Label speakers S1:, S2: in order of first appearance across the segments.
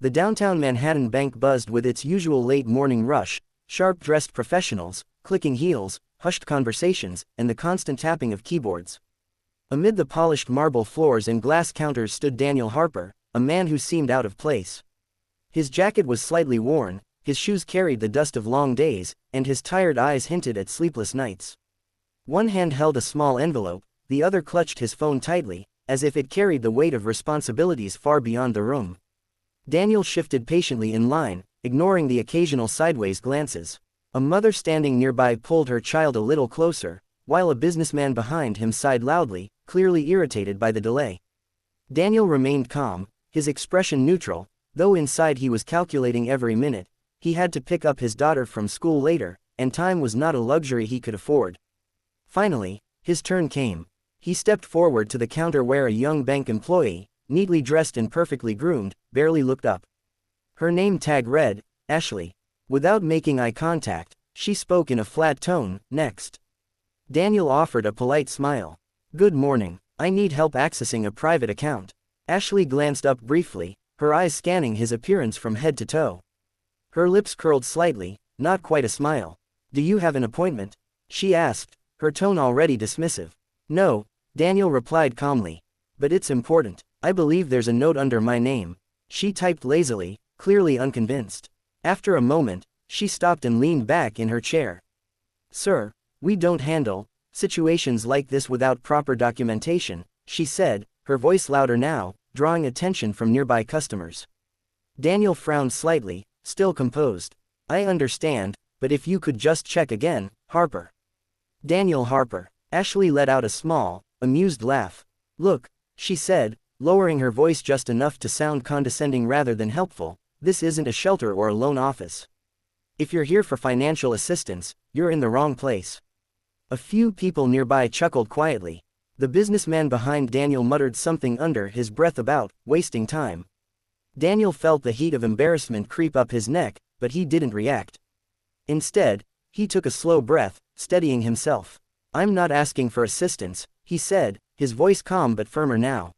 S1: The downtown Manhattan bank buzzed with its usual late-morning rush, sharp-dressed professionals, clicking heels, hushed conversations, and the constant tapping of keyboards. Amid the polished marble floors and glass counters stood Daniel Harper, a man who seemed out of place. His jacket was slightly worn, his shoes carried the dust of long days, and his tired eyes hinted at sleepless nights. One hand held a small envelope, the other clutched his phone tightly, as if it carried the weight of responsibilities far beyond the room. Daniel shifted patiently in line, ignoring the occasional sideways glances. A mother standing nearby pulled her child a little closer, while a businessman behind him sighed loudly, clearly irritated by the delay. Daniel remained calm, his expression neutral, though inside he was calculating every minute. He had to pick up his daughter from school later, and time was not a luxury he could afford. Finally, his turn came. He stepped forward to the counter where a young bank employee, neatly dressed and perfectly groomed, barely looked up. Her name tag read, Ashley. Without making eye contact, she spoke in a flat tone, "Next." Daniel offered a polite smile. "Good morning, I need help accessing a private account." Ashley glanced up briefly, her eyes scanning his appearance from head to toe. Her lips curled slightly, not quite a smile. "Do you have an appointment?" she asked, her tone already dismissive. "No," Daniel replied calmly. "But it's important. I believe there's a note under my name." She typed lazily, clearly unconvinced. After a moment, she stopped and leaned back in her chair. "Sir, we don't handle situations like this without proper documentation," she said, her voice louder now, drawing attention from nearby customers. Daniel frowned slightly, still composed. "I understand, but if you could just check again, Harper." "Daniel Harper." Ashley let out a small, amused laugh. "Look," she said, lowering her voice just enough to sound condescending rather than helpful, "this isn't a shelter or a loan office. If you're here for financial assistance, you're in the wrong place." A few people nearby chuckled quietly. The businessman behind Daniel muttered something under his breath about wasting time. Daniel felt the heat of embarrassment creep up his neck, but he didn't react. Instead, he took a slow breath, steadying himself. "I'm not asking for assistance," he said, his voice calm but firmer now.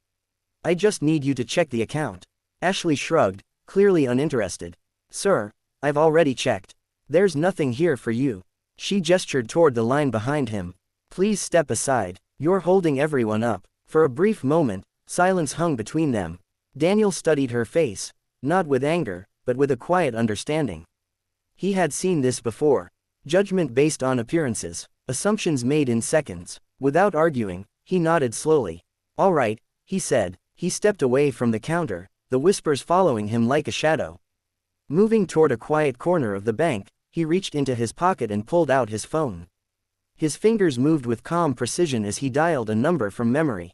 S1: "I just need you to check the account." Ashley shrugged, clearly uninterested. "Sir, I've already checked. There's nothing here for you." She gestured toward the line behind him. "Please step aside. You're holding everyone up." For a brief moment, silence hung between them. Daniel studied her face, not with anger, but with a quiet understanding. He had seen this before. Judgment based on appearances, assumptions made in seconds. Without arguing, he nodded slowly. "All right," he said. He stepped away from the counter, the whispers following him like a shadow. Moving toward a quiet corner of the bank, he reached into his pocket and pulled out his phone. His fingers moved with calm precision as he dialed a number from memory.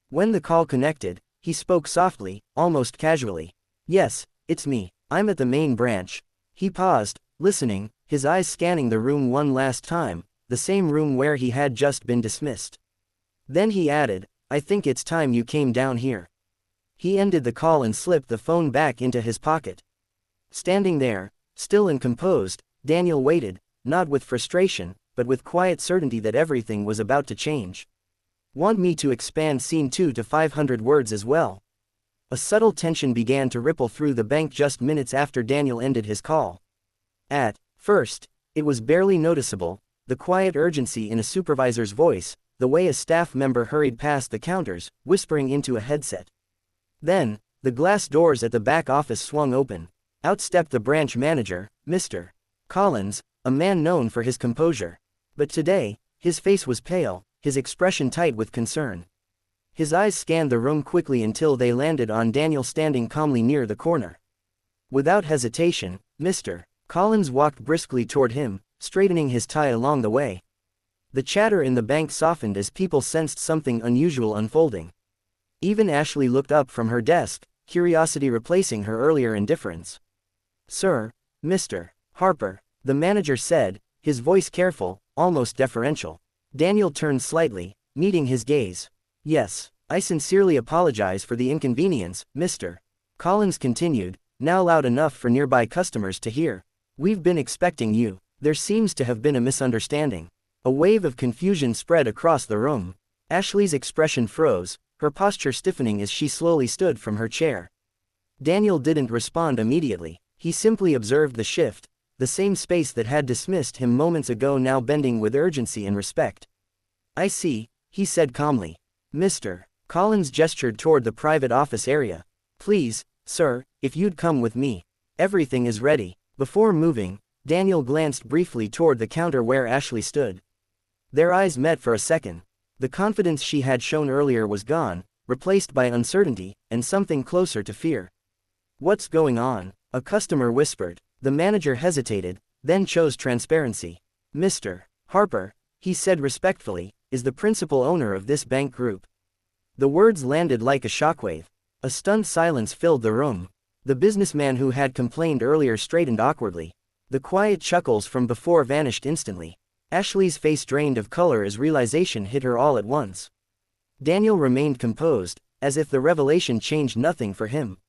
S1: When the call connected, he spoke softly, almost casually. "Yes, it's me. I'm at the main branch." He paused, listening, his eyes scanning the room one last time, the same room where he had just been dismissed. Then he added, "I think it's time you came down here." He ended the call and slipped the phone back into his pocket. Standing there, still and composed, Daniel waited, not with frustration, but with quiet certainty that everything was about to change. "Want me to expand scene 2 to 500 words as well?" A subtle tension began to ripple through the bank just minutes after Daniel ended his call. At first, it was barely noticeable, the quiet urgency in a supervisor's voice, the way a staff member hurried past the counters, whispering into a headset. Then, the glass doors at the back office swung open. Out stepped the branch manager, Mr. Collins, a man known for his composure. But today, his face was pale, his expression tight with concern. His eyes scanned the room quickly until they landed on Daniel standing calmly near the corner. Without hesitation, Mr. Collins walked briskly toward him, straightening his tie along the way. The chatter in the bank softened as people sensed something unusual unfolding. Even Ashley looked up from her desk, curiosity replacing her earlier indifference. "Sir, Mr. Harper," the manager said, his voice careful, almost deferential. Daniel turned slightly, meeting his gaze. "Yes, I sincerely apologize for the inconvenience, Mr. Collins continued, now loud enough for nearby customers to hear. "We've been expecting you." There seems to have been a misunderstanding. A wave of confusion spread across the room. Ashley's expression froze, her posture stiffening as she slowly stood from her chair. Daniel didn't respond immediately. He simply observed the shift, the same space that had dismissed him moments ago now bending with urgency and respect. "I see," he said calmly. "Mr. Collins gestured toward the private office area. "Please, sir, if you'd come with me. Everything is ready." Before moving, Daniel glanced briefly toward the counter where Ashley stood. Their eyes met for a second. The confidence she had shown earlier was gone, replaced by uncertainty, and something closer to fear. "What's going on?" a customer whispered. The manager hesitated, then chose transparency. "Mr. Harper," he said respectfully, "is the principal owner of this bank group." The words landed like a shockwave. A stunned silence filled the room. The businessman who had complained earlier straightened awkwardly. The quiet chuckles from before vanished instantly. Ashley's face drained of color as realization hit her all at once. Daniel remained composed, as if the revelation changed nothing for him.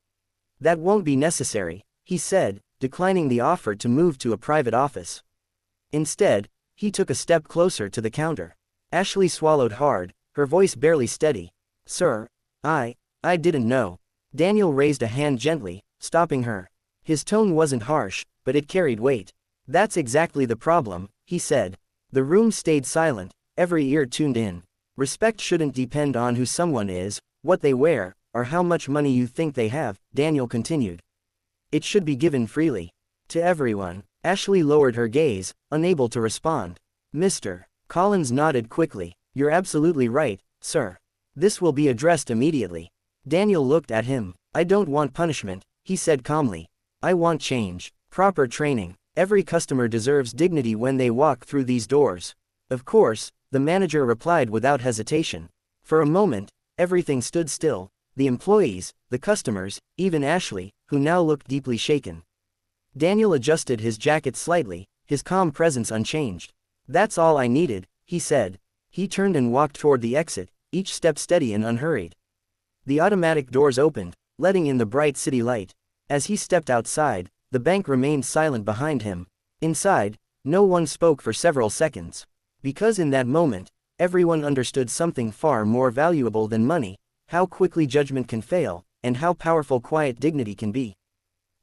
S1: "That won't be necessary," he said, declining the offer to move to a private office. Instead, he took a step closer to the counter. Ashley swallowed hard, her voice barely steady. "Sir, I didn't know." Daniel raised a hand gently, stopping her. His tone wasn't harsh, but it carried weight. "That's exactly the problem," he said. The room stayed silent, every ear tuned in. "Respect shouldn't depend on who someone is, what they wear, or how much money you think they have," Daniel continued. "It should be given freely. To everyone." Ashley lowered her gaze, unable to respond. Mr. Collins nodded quickly. "You're absolutely right, sir. This will be addressed immediately." Daniel looked at him. "I don't want punishment," he said calmly. "I want change. Proper training. Every customer deserves dignity when they walk through these doors." "Of course," the manager replied without hesitation. For a moment, everything stood still. The employees, the customers, even Ashley, who now looked deeply shaken. Daniel adjusted his jacket slightly, his calm presence unchanged. "That's all I needed," he said. He turned and walked toward the exit, each step steady and unhurried. The automatic doors opened, letting in the bright city light. As he stepped outside, the bank remained silent behind him. Inside, no one spoke for several seconds. Because in that moment, everyone understood something far more valuable than money: how quickly judgment can fail, and how powerful quiet dignity can be.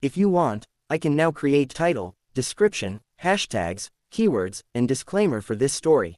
S1: "If you want, I can now create title, description, hashtags, keywords, and disclaimer for this story,"